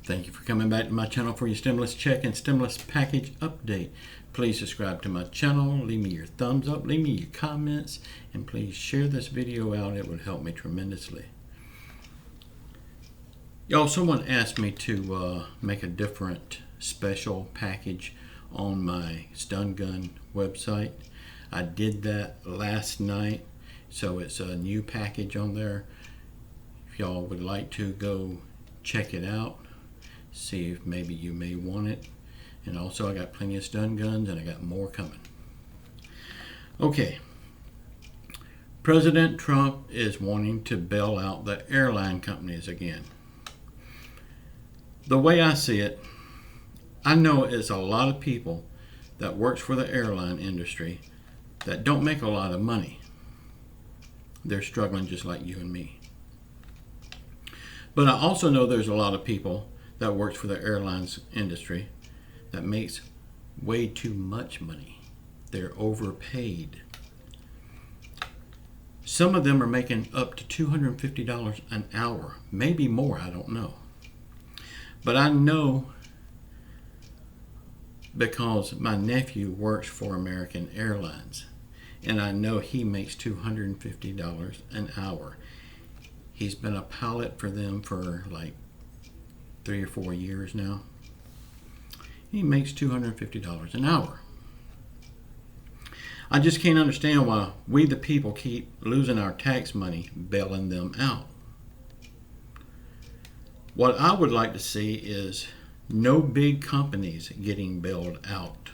Thank you for coming back to my channel for your stimulus check and stimulus package update. Please subscribe to my channel, leave me your thumbs up, leave me your comments, and please share this video out. It would help me tremendously. Y'all, someone asked me to make a different special package on my stun gun website. I did that last night, so it's a new package on there. If y'all would like to go check it out, see if maybe you may want it. And also I got plenty of stun guns and I got more coming. Okay, President Trump is wanting to bail out the airline companies again. The way I see it, I know it's a lot of people that works for the airline industry that don't make a lot of money. They're struggling just like you and me. But I also know there's a lot of people that works for the airlines industry that makes way too much money. They're overpaid. Some of them are making up to $250 an hour, maybe more, I don't know. But I know because my nephew works for American Airlines, and I know he makes $250 an hour. He's been a pilot for them for like 3 or 4 years now. He makes $250 an hour. I just can't understand why we the people keep losing our tax money bailing them out. What I would like to see is no big companies getting bailed out,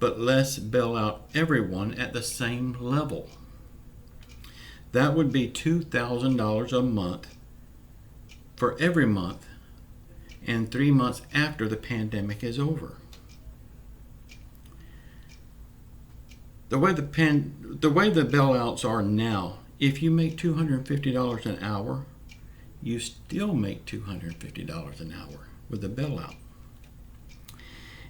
but let's bail out everyone at the same level. That would be $2,000 a month for every month and 3 months after the pandemic is over. The way the bailouts are now, if you make $250 an hour, you still make $250 an hour with the bailout.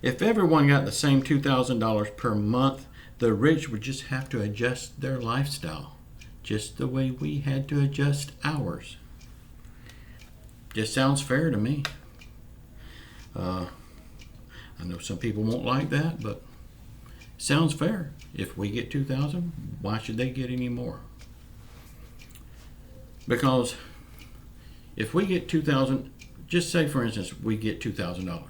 If everyone got the same $2,000 per month, the rich would just have to adjust their lifestyle, just the way we had to adjust ours. Just sounds fair to me. I know some people won't like that, but sounds fair. If we get $2,000, why should they get any more? Because if we get $2,000, just say for instance we get $2,000.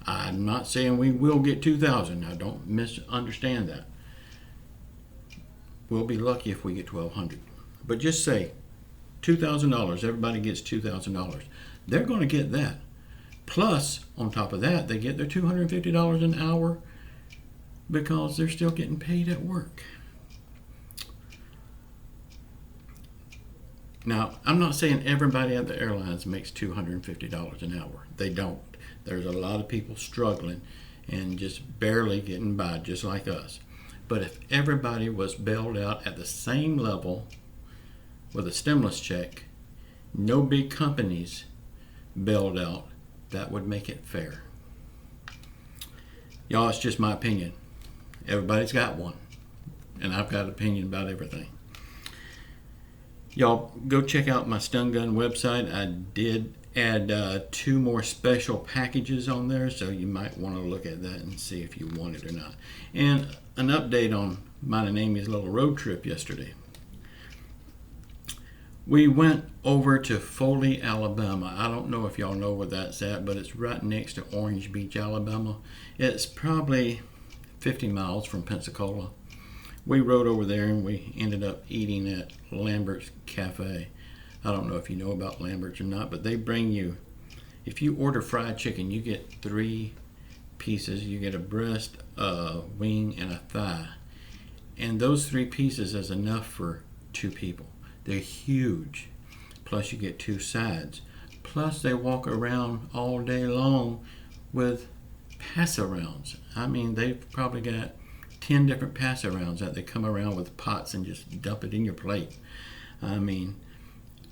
I'm not saying we will get $2,000. Now don't misunderstand that. We'll be lucky if we get $1,200. But just say $2,000. Everybody gets $2,000. They're going to get that. Plus, on top of that, they get their $250 an hour because they're still getting paid at work. Now, I'm not saying everybody at the airlines makes $250 an hour. They don't. There's a lot of people struggling and just barely getting by, just like us. But if everybody was bailed out at the same level with a stimulus check, no big companies bailed out, that would make it fair. Y'all, it's just my opinion. Everybody's got one, and I've got an opinion about everything. Y'all, go check out my stun gun website. I did add 2 more special packages on there, so you might want to look at that and see if you want it or not. And an update on mine and Amy's little road trip yesterday. We went over to Foley, Alabama. I don't know if y'all know where that's at, but it's right next to Orange Beach, Alabama. It's probably 50 miles from Pensacola. We rode over there and we ended up eating at Lambert's Cafe. I don't know if you know about Lambert's or not, but they bring you, if you order fried chicken, you get 3 pieces. You get a breast, a wing, and a thigh. And those 3 pieces is enough for 2 people. They're huge. Plus you get 2 sides. Plus they walk around all day long with pass-arounds. I mean, they've probably got 10 different pass-arounds that they come around with pots and just dump it in your plate. I mean,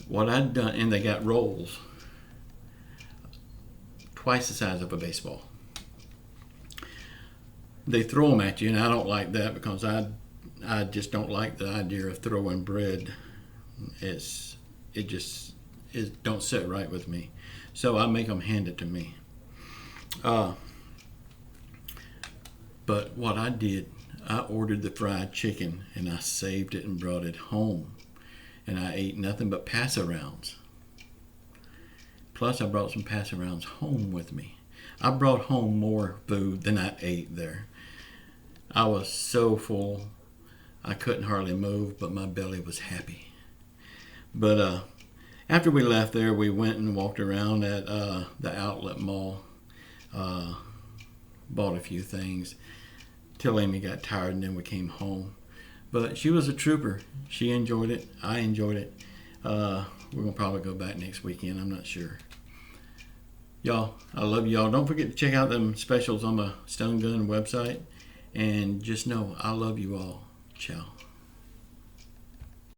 what I've done, and they got rolls twice the size of a baseball. They throw them at you, and I don't like that because I just don't like the idea of throwing bread. It don't sit right with me. So I make them hand it to me. But what I did, I ordered the fried chicken and I saved it and brought it home. And I ate nothing but pass-arounds. Plus I brought some pass-arounds home with me. I brought home more food than I ate there. I was so full, I couldn't hardly move, but my belly was happy. But after we left there, we went and walked around at the outlet mall. Bought a few things till Amy got tired, and then we came home. But she was a trooper. She enjoyed it. I enjoyed it. We're going to probably go back next weekend. I'm not sure. Y'all, I love y'all. Don't forget to check out them specials on the Stone Gun website. And just know, I love you all. Ciao.